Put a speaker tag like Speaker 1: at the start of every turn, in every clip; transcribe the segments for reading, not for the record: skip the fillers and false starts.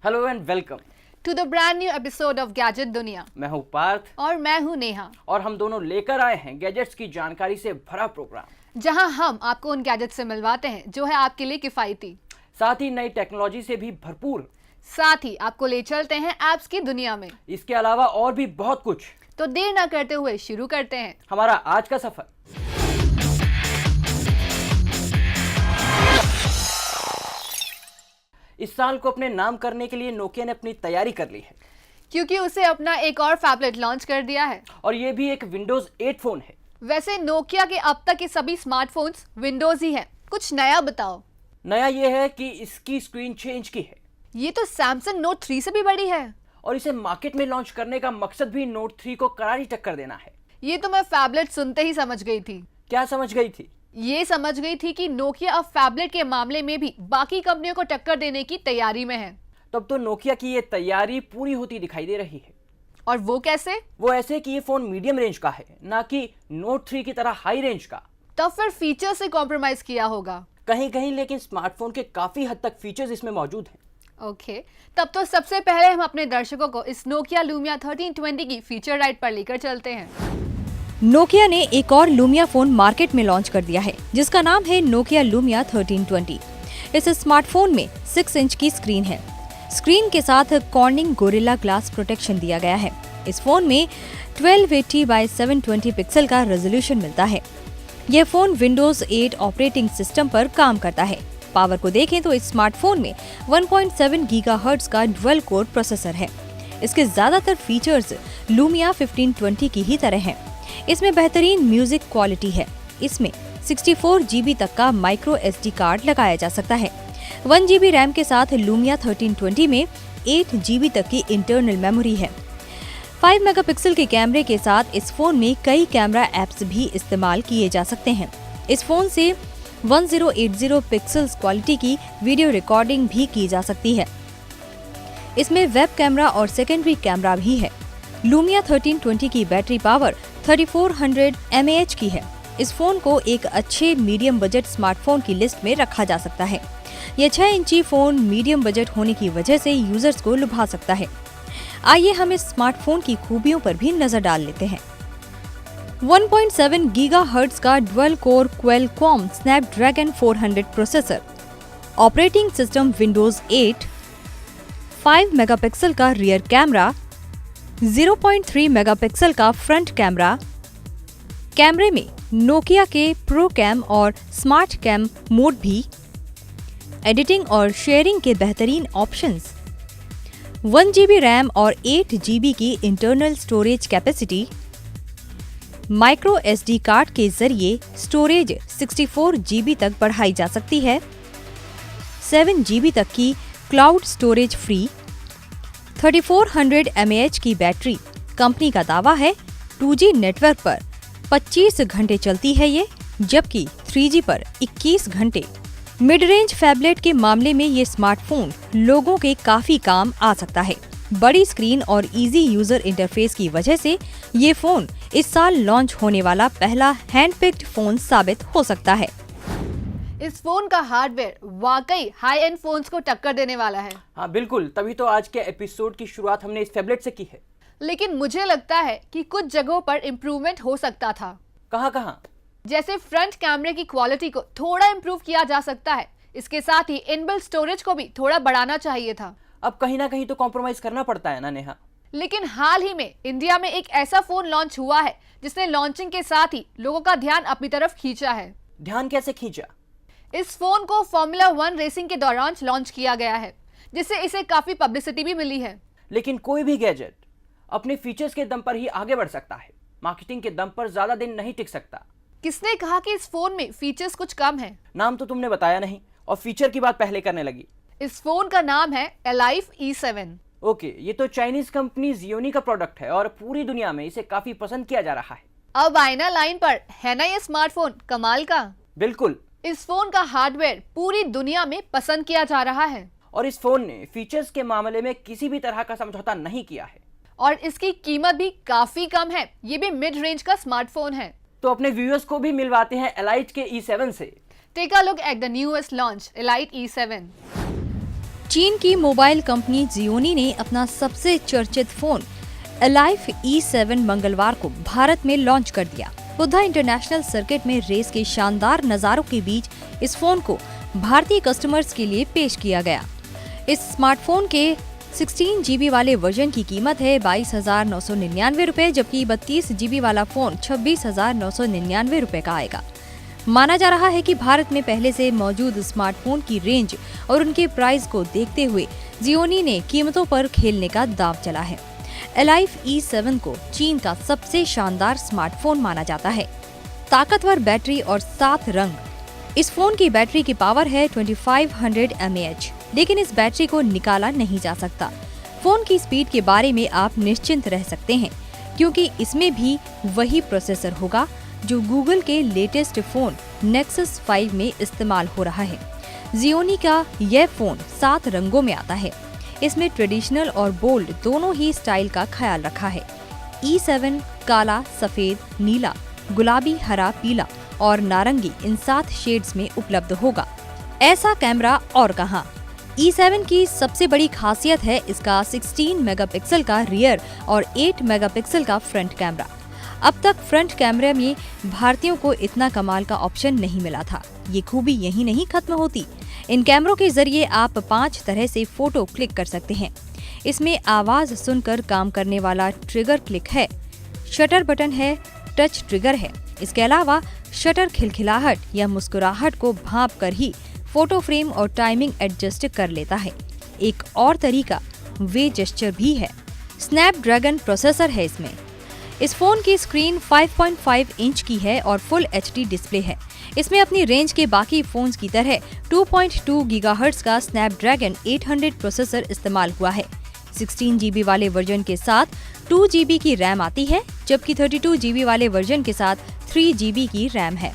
Speaker 1: Hello and welcome
Speaker 2: to the brand new episode of gadget दुनिया।
Speaker 1: मैं हूँ पार्थ
Speaker 2: और मैं हूँ नेहा
Speaker 1: और हम दोनों लेकर आए हैं गैजेट्स की जानकारी से भरा प्रोग्राम,
Speaker 2: जहां हम आपको उन गैजेट से मिलवाते हैं जो है आपके लिए किफायती,
Speaker 1: साथ ही नई टेक्नोलॉजी से भी भरपूर,
Speaker 2: साथ ही आपको ले चलते हैं एप्स की दुनिया में।
Speaker 1: इसके अलावा और भी बहुत कुछ।
Speaker 2: तो देर ना करते हुए शुरू करते हैं
Speaker 1: हमारा आज का सफर। इस साल को अपने नाम करने के लिए नोकिया ने अपनी तैयारी कर ली है,
Speaker 2: क्योंकि उसे अपना एक और फैबलेट लॉन्च कर दिया है।
Speaker 1: और ये भी एक विंडोज 8 फोन है।
Speaker 2: वैसे नोकिया के अब तक के सभी स्मार्टफोन्स विंडोज ही हैं। कुछ नया बताओ।
Speaker 1: नया ये है कि इसकी स्क्रीन 6 इंच की है।
Speaker 2: ये तो सैमसंग नोट 3 से भी बड़ी है।
Speaker 1: और इसे मार्केट में लॉन्च करने का मकसद भी नोट 3 को करारी टक्कर देना है।
Speaker 2: ये तो मैं फैबलेट सुनते ही समझ गई थी।
Speaker 1: क्या समझ गई थी?
Speaker 2: ये समझ गई थी कि नोकिया अब फैबलेट के मामले में भी बाकी कंपनियों को टक्कर देने की तैयारी में है।
Speaker 1: तब तो नोकिया की ये तैयारी पूरी होती दिखाई दे रही है।
Speaker 2: और वो कैसे?
Speaker 1: वो ऐसे कि ये फोन मीडियम रेंज का है, ना कि नोट 3 की तरह हाई रेंज का।
Speaker 2: तब फिर फीचर से कॉम्प्रोमाइज किया होगा
Speaker 1: कहीं कहीं, लेकिन स्मार्टफोन के काफी हद तक फीचर्स इसमें मौजूद हैं।
Speaker 2: ओके, तब तो सबसे पहले हम अपने दर्शकों को इस नोकिया लूमिया 1320 की फीचर राइड पर लेकर चलते हैं।
Speaker 3: नोकिया ने एक और लूमिया फोन मार्केट में लॉन्च कर दिया है, जिसका नाम है नोकिया लूमिया 1320। इस स्मार्टफोन में 6 इंच की स्क्रीन है। स्क्रीन के साथ कॉर्निंग गोरिल्ला ग्लास प्रोटेक्शन दिया गया है। इस फोन में 1280 बाय 720 पिक्सल का रेजोल्यूशन मिलता है। यह फोन विंडोज 8 ऑपरेटिंग सिस्टम पर काम करता है। पावर को देखें तो इस स्मार्टफोन में 1.7 गीगाहर्ट्ज का डुअल कोर प्रोसेसर है। इसके ज्यादातर फीचर्स लूमिया 1520 की ही तरह हैं। इसमें बेहतरीन म्यूजिक क्वालिटी है। इसमें 64 GB तक का माइक्रो SD कार्ड लगाया जा सकता है। 1 GB रैम के साथ लूमिया 1320 में 8 GB तक की इंटरनल मेमोरी है। 5 मेगापिक्सल के कैमरे के साथ इस फोन में कई कैमरा एप्स भी इस्तेमाल किए जा सकते हैं। इस फोन से 1080 पिक्सल्स क्वालिटी की वीडियो रिकॉर्डिंग भी की जा सकती है। इसमें वेब कैमरा और सेकेंडरी कैमरा भी है। लूमिया 1320 की बैटरी पावर 3400 mAh की है। इस फोन को एक अच्छे मीडियम बजट स्मार्टफोन की लिस्ट में रखा जा सकता है। यह 6 इंची फोन मीडियम बजट होने की वजह से यूजर्स को लुभा सकता है। आइए हम इस स्मार्टफोन की खूबियों पर भी नजर डाल लेते हैं। 1.7 गीगाहर्ट्ज का dual core Qualcomm Snapdragon 400 processor, operating system Windows 8, 5 megapixel का रियर कैमरा, 0.3 मेगापिक्सल का फ्रंट कैमरा। कैमरे में नोकिया के प्रो कैम और स्मार्ट कैम मोड भी, एडिटिंग और शेयरिंग के बेहतरीन ऑप्शंस, 1 GB रैम और 8 GB की internal storage capacity. Micro SD card के जरिए स्टोरेज 64 GB तक बढ़ाई जा सकती है। 7 GB तक की क्लाउड स्टोरेज फ्री। 3400 mAh की बैटरी। कंपनी का दावा है 2G नेटवर्क पर 25 घंटे चलती है ये, जबकि 3G पर 21 घंटे। मिड रेंज फैबलेट के मामले में ये स्मार्टफोन लोगों के काफी काम आ सकता है। बड़ी स्क्रीन और इजी यूजर इंटरफेस की वजह से ये फोन इस साल लॉन्च होने वाला पहला हैंडपिक्ड फोन साबित हो सकता है।
Speaker 2: इस फोन का हार्डवेयर वाकई हाई एंड फोन्स को टक्कर देने वाला है।
Speaker 1: हाँ बिल्कुल, तभी तो आज के एपिसोड की शुरुआत हमने इस फैबलेट से की है।
Speaker 2: लेकिन मुझे लगता है कि कुछ जगहों पर इम्प्रूवमेंट हो सकता था।
Speaker 1: कहाँ?
Speaker 2: जैसे फ्रंट कैमरे की क्वालिटी को थोड़ा इम्प्रूव किया जा सकता है। इसके साथ ही इनबिल्ट स्टोरेज को भी थोड़ा बढ़ाना चाहिए था।
Speaker 1: अब कहीं ना कहीं तो कॉम्प्रोमाइज करना पड़ता है ना नेहा।
Speaker 2: लेकिन हाल ही में इंडिया में एक ऐसा फोन लॉन्च हुआ है जिसने लॉन्चिंग के साथ ही लोगों का ध्यान अपनी तरफ खींचा है।
Speaker 1: ध्यान कैसे खींचा?
Speaker 2: इस फोन को फॉर्मूला 1 रेसिंग के दौरान लॉन्च किया गया है, जिससे इसे काफी पब्लिसिटी भी मिली है।
Speaker 1: लेकिन कोई भी गैजेट अपने फीचर्स के दम पर ही आगे बढ़ सकता है, मार्केटिंग के दम पर ज्यादा दिन नहीं टिक सकता।
Speaker 2: किसने कहा कि इस फोन में फीचर्स कुछ कम है?
Speaker 1: नाम तो तुमने बताया नहीं और फीचर की बात पहले करने लगी।
Speaker 2: इस फोन का नाम है Alive E7।
Speaker 1: ओके, ये तो चाइनीज कंपनी Xiaomi का प्रोडक्ट है और पूरी दुनिया में इसे काफी पसंद किया जा रहा है।
Speaker 2: अब आईना लाइन पर है ना ये स्मार्टफोन कमाल का।
Speaker 1: बिल्कुल।
Speaker 2: इस फोन का हार्डवेयर पूरी दुनिया में पसंद किया जा रहा है
Speaker 1: और इस फोन ने फीचर्स के मामले में किसी भी तरह का समझौता नहीं किया है।
Speaker 2: और इसकी कीमत भी काफी कम है। ये भी मिड रेंज का स्मार्टफोन है।
Speaker 1: तो अपने व्यूअर्स को भी मिलवाते हैं एलाइट के E7 से।
Speaker 2: Take a look at the newest launch Elite E7।
Speaker 3: चीन की मोबाइल कंपनी जियोनी ने अपना सबसे चर्चित फोन अलाइफ E7 मंगलवार को भारत में लॉन्च कर दिया। बुद्धा इंटरनेशनल सर्किट में रेस के शानदार नजारों के बीच इस फोन को भारतीय कस्टमर्स के लिए पेश किया गया। इस स्मार्टफोन के 16 GB वाले वर्जन की कीमत है 22,999 रुपए, जबकि 32 GB वाला फोन 26,999 रुपए का आएगा। माना जा रहा है कि भारत में पहले से मौजूद स्मार्टफोन की रेंज और उनके प्राइस को देखते हुए जियोनी ने कीमतों पर खेलने का दांव चला है। अलाइफ E7 को चीन का सबसे शानदार स्मार्टफोन माना जाता है। ताकतवर बैटरी और 7 रंग। इस फोन की बैटरी की पावर है 2500 mAh, लेकिन इस बैटरी को निकाला नहीं जा सकता। फोन की स्पीड के बारे में आप निश्चिंत रह सकते हैं, क्योंकि इसमें भी वही प्रोसेसर होगा जो गूगल के लेटेस्ट फोन Nexus 5 में इस्तेमाल हो रहा है। जियोनी का यह फोन 7 रंगों में आता है। इसमें ट्रेडिशनल और बोल्ड दोनों ही स्टाइल का ख्याल रखा है। E7 काला, सफेद, नीला, गुलाबी, हरा, पीला और नारंगी इन 7 शेड्स में उपलब्ध होगा। ऐसा कैमरा और कहां। E7 की सबसे बड़ी खासियत है इसका 16 मेगापिक्सल का रियर और 8 मेगापिक्सल का फ्रंट कैमरा। अब तक फ्रंट कैमरे में भारतीयों को इतना कमाल का ऑप्शन नहीं मिला था। ये खूबी यहीं नहीं खत्म होती। इन कैमरों के जरिए आप 5 तरह से फोटो क्लिक कर सकते हैं। इसमें आवाज सुनकर काम करने वाला ट्रिगर क्लिक है, शटर बटन है, टच ट्रिगर है। इसके अलावा शटर खिलखिलाहट या मुस्कुराहट को भांप कर ही फोटो फ्रेम और टाइमिंग एडजस्ट कर लेता है। एक और तरीका वे जेस्चर भी है। स्नैपड्रैगन प्रोसेसर है इसमें। इस फोन की स्क्रीन 5.5 इंच की है और फुल HD डिस्प्ले है। इसमें अपनी रेंज के बाकी फोन्स की तरह 2.2 गीगाहर्ट्ज का स्नैपड्रैगन 800 प्रोसेसर इस्तेमाल हुआ है। 16 GB वाले वर्जन के साथ 2 GB की रैम आती है, जबकि 32 GB वाले वर्जन के साथ 3 GB की रैम है।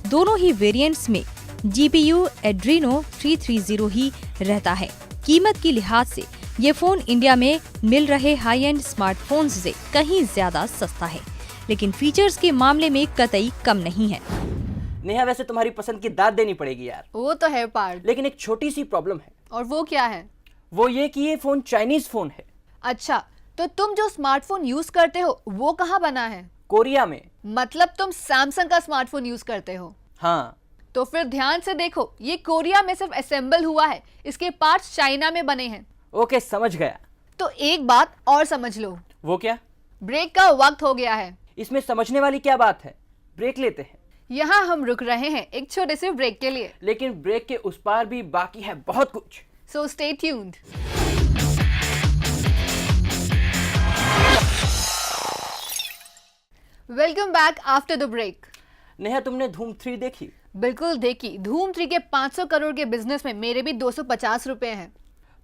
Speaker 3: दोनों ही वेरिएंट्स में GPU Adreno 330 ही रहता है। कीमत की लिहाज से ये फोन इंडिया में मिल रहे हाई एंड स्मार्टफोन्स से कहीं ज्यादा सस्ता है, लेकिन फीचर्स के मामले में कतई कम नहीं है।
Speaker 1: नेहा, वैसे तुम्हारी पसंद की दाद देनी पड़ेगी यार।
Speaker 2: वो तो है पार्थ,
Speaker 1: लेकिन एक छोटी सी प्रॉब्लम है।
Speaker 2: और वो क्या है?
Speaker 1: वो ये कि ये फोन चाइनीज फोन है।
Speaker 2: अच्छा, तो तुम जो स्मार्टफोन यूज करते हो वो कहाँ बना है?
Speaker 1: कोरिया में।
Speaker 2: मतलब तुम सैमसंग का स्मार्टफोन यूज करते हो?
Speaker 1: हाँ।
Speaker 2: तो फिर ध्यान से देखो, ये कोरिया में सिर्फ असेंबल हुआ है, इसके पार्ट्स चाइना में बने हैं।
Speaker 1: ओके, समझ गया।
Speaker 2: तो एक बात और समझ लो।
Speaker 1: वो क्या?
Speaker 2: ब्रेक का वक्त हो गया है।
Speaker 1: इसमें समझने वाली क्या बात है? ब्रेक लेते हैं।
Speaker 2: यहाँ हम रुक रहे हैं एक छोटे से ब्रेक के लिए,
Speaker 1: लेकिन ब्रेक के उस पार भी बाकी है बहुत कुछ।
Speaker 2: So stay tuned. Welcome back after the break.
Speaker 1: Neha, तुमने धूम 3 देखी?
Speaker 2: बिल्कुल देखी। धूम 3 के 500 करोड़ के बिजनेस में मेरे भी 250 रुपए हैं।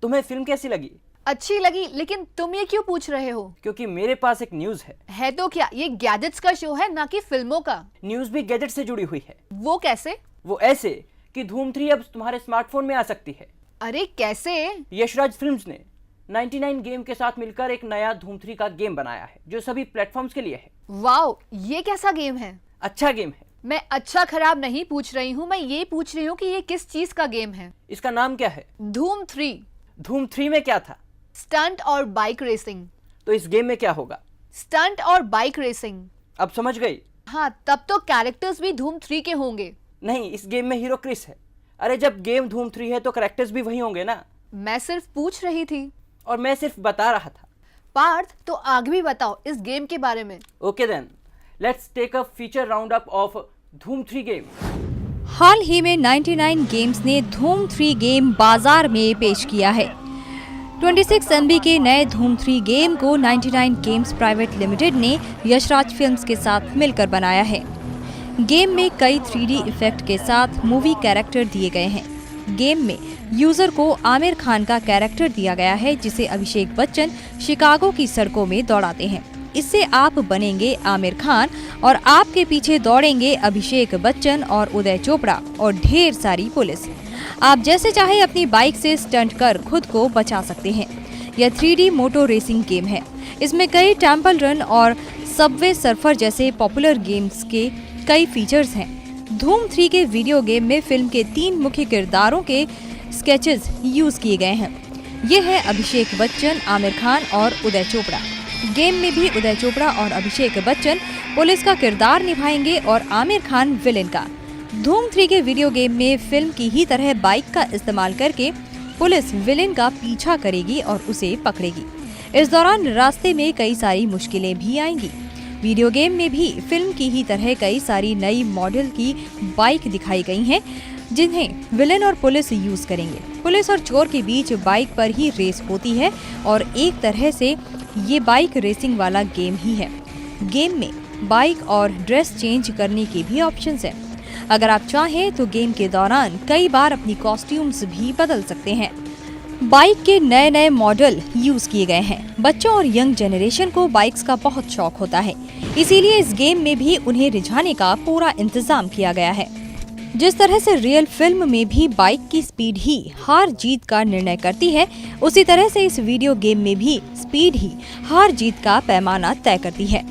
Speaker 1: तुम्हें फिल्म कैसी लगी?
Speaker 2: अच्छी लगी, लेकिन तुम ये क्यों पूछ रहे हो?
Speaker 1: क्योंकि मेरे पास एक न्यूज है
Speaker 2: तो क्या ये गैजेट्स का शो है, ना कि फिल्मों का?
Speaker 1: न्यूज भी गैजेट से जुड़ी हुई है।
Speaker 2: वो कैसे?
Speaker 1: वो ऐसे कि धूम 3 अब तुम्हारे स्मार्टफोन में आ सकती है।
Speaker 2: अरे कैसे?
Speaker 1: यशराज फिल्म्स ने 99 गेम के साथ मिलकर एक नया धूम 3 का गेम बनाया है, जो सभी प्लेटफॉर्म्स के लिए है।
Speaker 2: वाओ, ये कैसा गेम है?
Speaker 1: अच्छा गेम है।
Speaker 2: मैं अच्छा खराब नहीं पूछ रही हूँ, मैं ये पूछ रही हूँ कि ये किस चीज का गेम है?
Speaker 1: इसका नाम क्या है?
Speaker 2: धूम 3।
Speaker 1: धूम 3 में क्या था?
Speaker 2: स्टंट और बाइक रेसिंग।
Speaker 1: तो इस गेम में क्या होगा?
Speaker 2: स्टंट और बाइक रेसिंग।
Speaker 1: अब समझ गई?
Speaker 2: हाँ, तब तो कैरेक्टर्स भी धूम 3 के होंगे।
Speaker 1: नहीं, इस गेम में हीरो क्रिस है। अरे जब गेम धूम 3 है तो कैरेक्टर्स भी वही होंगे ना।
Speaker 2: मैं सिर्फ पूछ रही थी।
Speaker 1: और मैं सिर्फ बता रहा था।
Speaker 2: पार्थ, तो आगे भी बताओ इस गेम के बारे में।
Speaker 1: Okay then, let's take a feature round up of Dhoom 3 game.
Speaker 3: हाल ही में 99 गेम्स ने धूम 3 गेम बाजार में पेश किया है। 26 MB के नए धूम 3 गेम को 99 गेम्स प्राइवेट लिमिटेड ने यशराज फिल्म्स के साथ मिलकर बनाया है। गेम में कई 3D इफेक्ट के साथ मूवी कैरेक्टर दिए गए हैं। गेम में यूजर को आमिर खान का कैरेक्टर दिया गया है, जिसे अभिषेक बच्चन शिकागो की सड़कों में दौड़ाते हैं। इससे आप बनेंगे आमिर खान और आपके पीछे दौड़ेंगे अभिषेक बच्चन और उदय चोपड़ा और ढेर सारी पुलिस। आप जैसे चाहे अपनी बाइक से स्टंट कर खुद को बचा सकते हैं। यह 3D मोटो रेसिंग गेम है। इसमें कई टेम्पल रन और सबवे सर्फर जैसे पॉपुलर गेम्स के कई फीचर्स हैं। धूम 3 के वीडियो गेम में फिल्म के 3 मुख्य किरदारों के स्केचेस यूज किए गए हैं। ये है अभिषेक बच्चन, आमिर खान और उदय चोपड़ा। गेम में भी उदय चोपड़ा और अभिषेक बच्चन पुलिस का किरदार निभाएंगे और आमिर खान विलेन का। धूम 3 के वीडियो गेम में फिल्म की ही तरह बाइक का इस्तेमाल करके पुलिस विलेन का पीछा करेगी और उसे पकड़ेगी। इस दौरान रास्ते में कई सारी मुश्किलें भी आएंगी। वीडियो गेम में भी फिल्म की ही तरह कई सारी नई मॉडल की बाइक दिखाई गई हैं, जिन्हें विलेन और पुलिस यूज करेंगे। पुलिस और चोर के बीच बाइक पर ही रेस होती है और एक तरह से ये बाइक रेसिंग वाला गेम ही है। गेम में बाइक और ड्रेस चेंज करने के भी ऑप्शंस हैं। अगर आप चाहें तो गेम के दौरान कई बार अपनी कॉस्ट्यूम्स भी बदल सकते हैं। बाइक के नए नए मॉडल यूज किए गए हैं। बच्चों और यंग जनरेशन को बाइक्स का बहुत शौक होता है, इसीलिए इस गेम में भी उन्हें रिझाने का पूरा इंतजाम किया गया है। जिस तरह से रियल फिल्म में भी बाइक की स्पीड ही हार जीत का निर्णय करती है, उसी तरह से इस वीडियो गेम में भी स्पीड ही हार जीत का पैमाना तय करती है।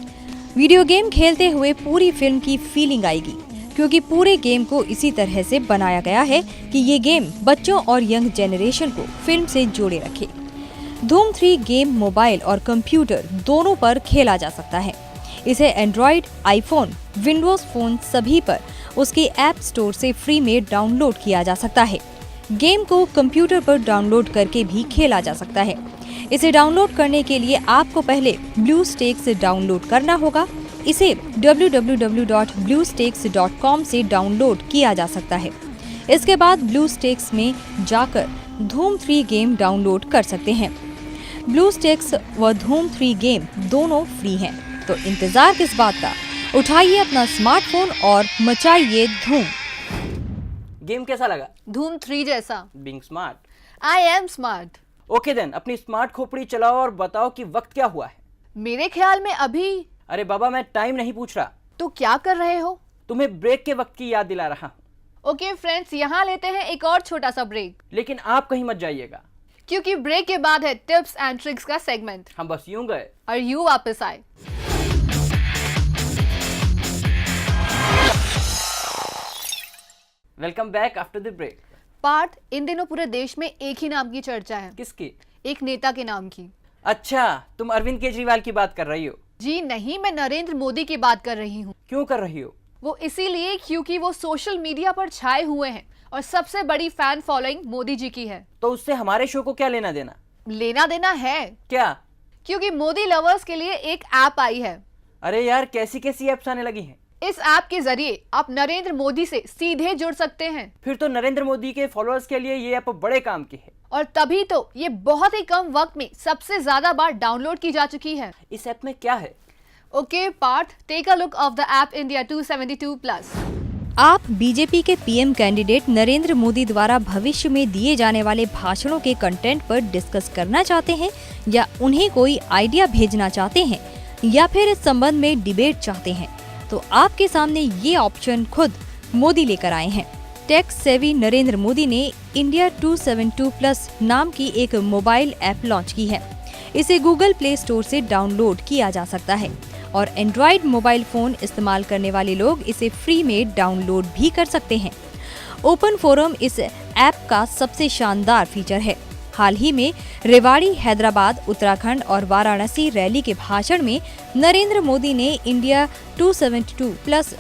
Speaker 3: वीडियो गेम खेलते हुए पूरी फिल्म की फीलिंग आएगी, क्योंकि पूरे गेम को इसी तरह से बनाया गया है कि ये गेम बच्चों और यंग जनरेशन को फिल्म से जोड़े रखे। धूम 3 गेम मोबाइल और कंप्यूटर दोनों पर खेला जा सकता है। इसे एंड्रॉइड, आईफोन, विंडोज फोन सभी पर उसके ऐप स्टोर से फ्री में डाउनलोड किया जा सकता है। गेम को कंप्यूटर पर डाउनलोड करके भी खेला जा सकता है। इसे डाउनलोड करने के लिए आपको पहले BlueStacks डाउनलोड करना होगा। इसे www.bluestakes.com से डाउनलोड किया जा सकता है। इसके बाद BlueStacks में जाकर धूम 3 गेम डाउनलोड कर सकते हैं। BlueStacks व धूम 3 गेम दोनों फ्री हैं, तो इंतजार किस बात का? उठाइए अपना स्मार्टफोन और मचाइए धूम।
Speaker 1: गेम कैसा लगा?
Speaker 2: धूम 3 जैसा।
Speaker 1: Being smart.
Speaker 2: I am smart.
Speaker 1: Okay then, अपनी स्मार्ट खोपड़ी चलाओ और बताओ कि वक्त क्या हुआ है।
Speaker 2: मेरे ख्याल में अभी।
Speaker 1: अरे बाबा, मैं टाइम नहीं पूछ रहा।
Speaker 2: तो क्या कर रहे हो?
Speaker 1: तुम्हें ब्रेक के वक्त की याद दिला रहा हूँ।
Speaker 2: ओके फ्रेंड्स, यहाँ लेते हैं एक और छोटा सा ब्रेक,
Speaker 1: लेकिन आप कहीं मत जाइएगा,
Speaker 2: क्योंकि ब्रेक के बाद है टिप्स एंड ट्रिक्स का सेगमेंट।
Speaker 1: हम बस यूं गए
Speaker 2: और यू वापस आए।
Speaker 1: Welcome back after the break.
Speaker 2: Parth, इन दिनों पूरे देश में एक ही नाम की चर्चा है।
Speaker 1: किसकी?
Speaker 2: एक नेता के नाम की।
Speaker 1: अच्छा, तुम अरविंद केजरीवाल की बात कर रही हो?
Speaker 2: जी नहीं, मैं नरेंद्र मोदी की बात कर रही हूँ।
Speaker 1: क्यों कर रही हो?
Speaker 2: वो इसीलिए क्योंकि वो सोशल मीडिया पर छाए हुए हैं और सबसे बड़ी फैन फॉलोइंग मोदी जी की है।
Speaker 1: तो उससे हमारे शो को क्या लेना देना?
Speaker 2: लेना देना है।
Speaker 1: क्या?
Speaker 2: क्योंकि मोदी लवर्स के लिए एक ऐप आई है।
Speaker 1: अरे यार, कैसी कैसी एप्स आने लगी हैं?
Speaker 2: इस ऐप के जरिए आप नरेंद्र मोदी से सीधे जुड़ सकते हैं।
Speaker 1: फिर तो नरेंद्र मोदी के फॉलोअर्स के लिए ये ऐप बड़े काम की है।
Speaker 2: और तभी तो ये बहुत ही कम वक्त में सबसे ज्यादा बार डाउनलोड की जा चुकी है।
Speaker 1: इस ऐप में क्या है?
Speaker 2: Okay Parth, take a look of the app India 272+।
Speaker 3: आप बीजेपी के पीएम कैंडिडेट नरेंद्र मोदी द्वारा भविष्य में दिए जाने वाले भाषणों के कंटेंट पर डिस्कस करना चाहते हैं, या उन्हें कोई आइडिया भेजना चाहते हैं, या फिर इस संबंध में डिबेट चाहते हैं, तो आपके सामने ये ऑप्शन खुद मोदी लेकर आए हैं। टेक सेवी नरेंद्र मोदी ने इंडिया 272+ नाम की एक मोबाइल ऐप लॉन्च की है। इसे गूगल प्ले स्टोर से डाउनलोड किया जा सकता है और एंड्रॉइड मोबाइल फोन इस्तेमाल करने वाले लोग इसे फ्री में डाउनलोड भी कर सकते हैं। ओपन फोरम इस ऐप का सबसे शानदार फीचर है। हाल ही में रेवाड़ी, हैदराबाद, उत्तराखंड और वाराणसी रैली के भाषण में नरेंद्र मोदी ने इंडिया 272+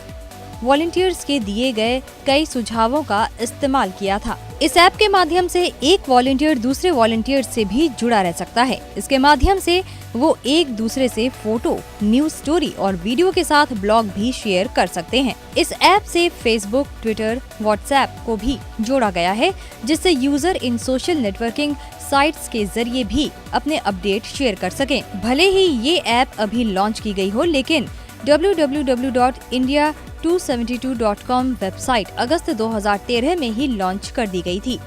Speaker 3: वॉलंटियर्स के दिए गए कई सुझावों का इस्तेमाल किया था। इस ऐप के माध्यम से एक वॉलंटियर दूसरे वॉलंटियर से भी जुड़ा रह सकता है। इसके माध्यम से वो एक दूसरे से फोटो, न्यूज स्टोरी और वीडियो के साथ ब्लॉग भी शेयर कर सकते हैं। इस ऐप से फेसबुक, ट्विटर, व्हाट्सएप को भी जोड़ा गया है, जिससे यूजर इन सोशल नेटवर्किंग साइट्स के जरिए भी अपने अपडेट शेयर कर सकें। भले ही ये ऐप अभी लॉन्च की गई हो, लेकिन www.india272.com वेबसाइट अगस्त 2013 में ही लॉन्च कर दी गई थी।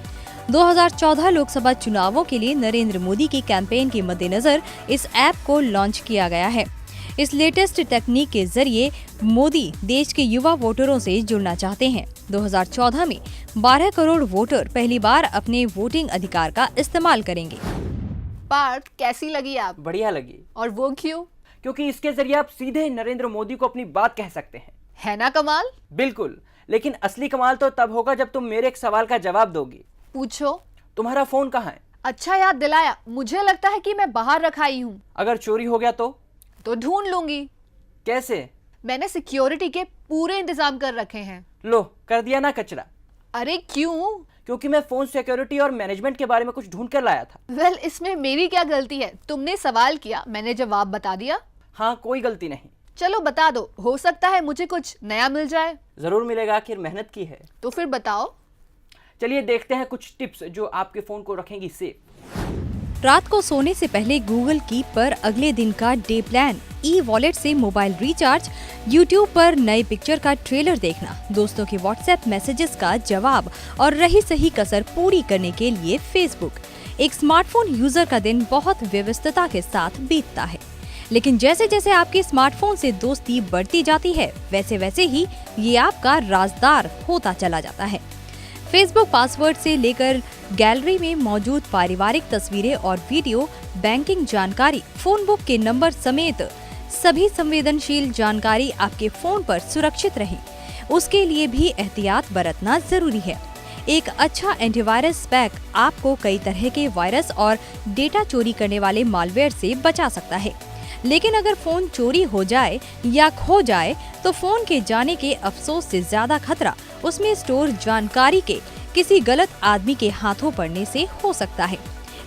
Speaker 3: 2014 लोकसभा चुनावों के लिए नरेंद्र मोदी की कैंपेन के मद्देनजर इस ऐप को लॉन्च किया गया है। इस लेटेस्ट टेक्निक के जरिए मोदी देश के युवा वोटरों से जुड़ना चाहते हैं। 2014 में 12 करोड़ वोटर पहली बार अपने वोटिंग अधिकार का इस्तेमाल करेंगे।
Speaker 2: पार्थ, कैसी लगी आप?
Speaker 1: बढ़िया लगी।
Speaker 2: और वो क्यों?
Speaker 1: क्योंकि इसके जरिए आप सीधे नरेंद्र मोदी को अपनी बात कह सकते हैं।
Speaker 2: है ना कमाल?
Speaker 1: बिल्कुल, लेकिन असली कमाल तो तब होगा जब तुम मेरे एक सवाल का जवाब दोगी।
Speaker 2: पूछो।
Speaker 1: तुम्हारा फोन कहाँ है?
Speaker 2: अच्छा याद दिलाया, मुझे लगता है कि मैं बाहर रख आई हूँ।
Speaker 1: अगर चोरी हो गया तो
Speaker 2: ढूंढ लूंगी।
Speaker 1: कैसे?
Speaker 2: मैंने सिक्योरिटी के पूरे इंतजाम कर रखे हैं।
Speaker 1: लो, कर दिया ना कचरा।
Speaker 2: अरे क्यों?
Speaker 1: क्योंकि मैं फोन सिक्योरिटी और मैनेजमेंट के बारे में कुछ ढूंढ कर लाया था।
Speaker 2: वेल, इसमें मेरी क्या गलती है? तुमने सवाल किया, मैंने जवाब बता दिया।
Speaker 1: हाँ, कोई गलती नहीं।
Speaker 2: चलो बता दो, हो सकता है मुझे कुछ नया मिल जाए।
Speaker 1: जरूर मिलेगा, आखिर मेहनत की है।
Speaker 2: तो फिर बताओ।
Speaker 1: चलिए देखते हैं कुछ टिप्स जो आपके फोन को रखेंगी सेफ।
Speaker 3: रात को सोने से पहले गूगल कीप पर अगले दिन का डे प्लान, ई वॉलेट से मोबाइल रिचार्ज, यूट्यूब पर नए पिक्चर का ट्रेलर देखना, दोस्तों के व्हाट्सएप मैसेजेस का जवाब और रही सही कसर पूरी करने के लिए फेसबुक। एक स्मार्टफोन यूजर का दिन बहुत व्यस्तता के साथ बीतता है, लेकिन जैसे जैसे आपके स्मार्टफोन से दोस्ती बढ़ती जाती है, वैसे वैसे ही ये आपका राजदार होता चला जाता है। फेसबुक पासवर्ड से लेकर गैलरी में मौजूद पारिवारिक तस्वीरें और वीडियो, बैंकिंग जानकारी, फोन बुक के नंबर समेत सभी संवेदनशील जानकारी आपके फोन पर सुरक्षित रहे, उसके लिए भी एहतियात बरतना जरूरी है। एक अच्छा एंटीवायरस पैक आपको कई तरह के वायरस और डेटा चोरी करने वाले मालवेयर से बचा सकता है। लेकिन अगर फोन चोरी हो जाए या खो जाए तो फोन के जाने के अफसोस से ज्यादा खतरा उसमें स्टोर जानकारी के किसी गलत आदमी के हाथों पड़ने से हो सकता है।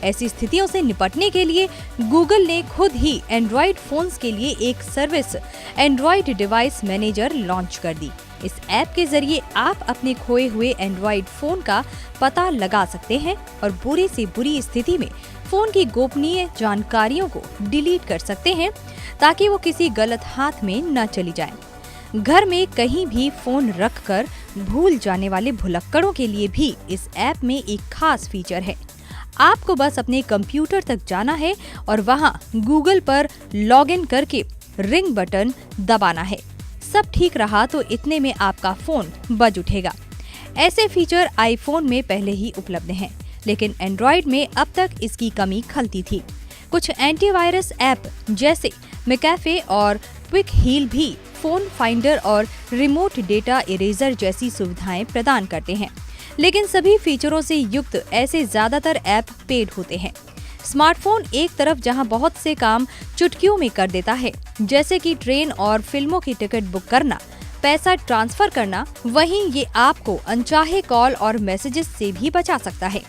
Speaker 3: ऐसी स्थितियों से निपटने के लिए गूगल ने खुद ही एंड्रॉइड फोन्स के लिए एक service Android device manager launch कर दी। इस ऐप के जरिए आप अपने खोए हुए एंड्रॉइड फोन का पता लगा सकते हैं और बुरी से बुरी स्थिति में फोन की गोपनीय जानकारियों को डिलीट कर सकते हैं ताकि वो किसी गलत हाथ में न चली जाए। घर में कहीं भी फोन रखकर भूल जाने वाले भुलक्कड़ों के लिए भी इस ऐप में एक खास फीचर है। आपको बस अपने कंप्यूटर तक जाना है और वहां गूगल पर लॉगिन करके रिंग बटन दबाना है। सब ठीक रहा तो इतने में आपका फोन बज उठेगा। ऐसे फीचर आईफोन में पहले ही उपलब्ध हैं, लेकिन एंड्रॉइड में अब तक इसकी कमी खलती थी। कुछ एंटीवायरस ऐप जैसे मैकेफे और क्विक हील भी फोन फाइंडर और रिमोट डेटा इरेजर जैसी सुविधाएं प्रदान करते हैं, लेकिन सभी फीचरों से युक्त ऐसे ज्यादातर ऐप पेड होते हैं। स्मार्टफोन एक तरफ जहां बहुत से काम चुटकियों में कर देता है, जैसे कि ट्रेन और फिल्मों की टिकट बुक करना, पैसा ट्रांसफर करना, वहीं ये आपको अनचाहे कॉल और मैसेजेस से भी बचा सकता है।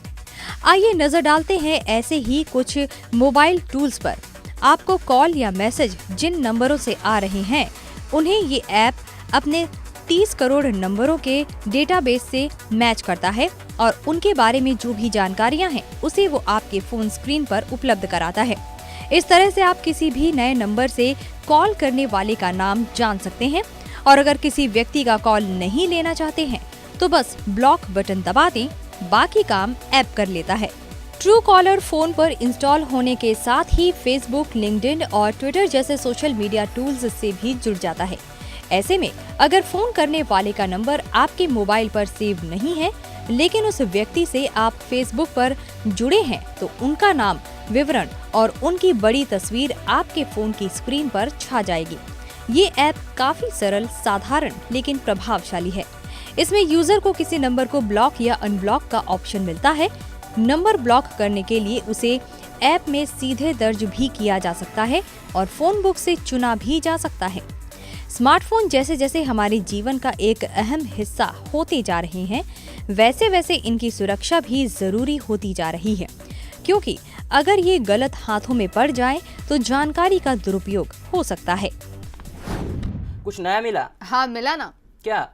Speaker 3: आइए नजर डालते हैं ऐसे ही कुछ मोबाइल टूल्स पर। आपको कॉल या मैसेज जिन नंबरों से आ रहे हैं, उन्हें ये ऐप अपने 30 करोड़ नंबरों के डेटाबेस से मैच करता है और उनके बारे में जो भी जानकारियां हैं उसे वो आपके फोन स्क्रीन पर उपलब्ध कराता है। इस तरह से आप किसी भी नए नंबर से कॉल करने वाले का नाम जान सकते हैं और अगर किसी व्यक्ति का कॉल नहीं लेना चाहते हैं तो बस ब्लॉक बटन दबा दें, बाकी काम ऐप कर लेता है। ट्रू कॉलर फोन पर इंस्टॉल होने के साथ ही फेसबुक, लिंक्डइन और ट्विटर जैसे सोशल मीडिया टूल्स से भी जुड़ जाता है। ऐसे में अगर फोन करने वाले का नंबर आपके मोबाइल पर सेव नहीं है, लेकिन उस व्यक्ति से आप फेसबुक पर जुड़े हैं, तो उनका नाम, विवरण और उनकी बड़ी तस्वीर आपके फोन की स्क्रीन पर छा जाएगी। ये ऐप काफी सरल, साधारण लेकिन प्रभावशाली है। इसमें यूजर को किसी नंबर को ब्लॉक या अनब्लॉक का ऑप्शन मिलता है। नंबर ब्लॉक करने के लिए उसे ऐप में सीधे दर्ज भी किया जा सकता है और फोन बुक से चुना भी जा सकता है। स्मार्टफोन जैसे जैसे हमारे जीवन का एक अहम हिस्सा होते जा रहे हैं, वैसे वैसे इनकी सुरक्षा भी जरूरी होती जा रही है, क्योंकि अगर ये गलत हाथों में पड़ जाए तो जानकारी का दुरुपयोग हो सकता है।
Speaker 1: कुछ नया मिला?
Speaker 2: हाँ मिला ना।
Speaker 1: क्या?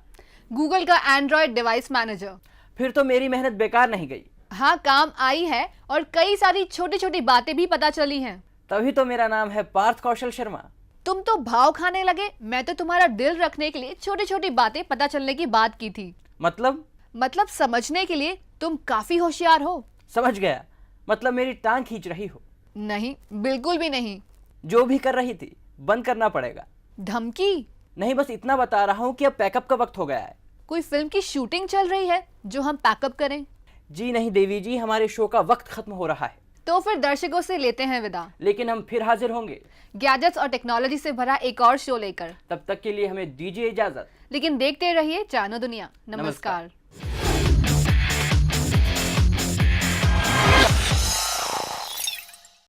Speaker 2: गूगल का एंड्रॉइड डिवाइस मैनेजर।
Speaker 1: फिर तो मेरी मेहनत बेकार नहीं गई।
Speaker 2: हाँ, काम आई है और कई सारी छोटी छोटी बातें भी पता चली हैं।
Speaker 1: तभी तो मेरा नाम है पार्थ कौशल शर्मा।
Speaker 2: तुम तो भाव खाने लगे, मैं तो तुम्हारा दिल रखने के लिए छोटी छोटी बातें पता चलने की बात की थी।
Speaker 1: मतलब
Speaker 2: समझने के लिए तुम काफी होशियार हो।
Speaker 1: समझ गया, मतलब मेरी टांग खींच रही हो।
Speaker 2: नहीं, बिल्कुल भी नहीं।
Speaker 1: जो भी कर रही थी बंद करना पड़ेगा।
Speaker 2: धमकी
Speaker 1: नहीं, बस इतना बता रहा हूँ कि अब पैकअप का वक्त हो गया है।
Speaker 2: कोई फिल्म की शूटिंग चल रही है जो हम पैकअप करें?
Speaker 1: जी नहीं देवी जी, हमारे शो का वक्त खत्म हो रहा है।
Speaker 2: तो फिर दर्शकों से लेते हैं विदा,
Speaker 1: लेकिन हम फिर हाजिर होंगे
Speaker 2: गैजेट्स और टेक्नोलॉजी से भरा एक और शो लेकर।
Speaker 1: तब तक के लिए हमें दीजिए इजाजत।
Speaker 2: लेकिन देखते रहिए जानो दुनिया। नमस्कार।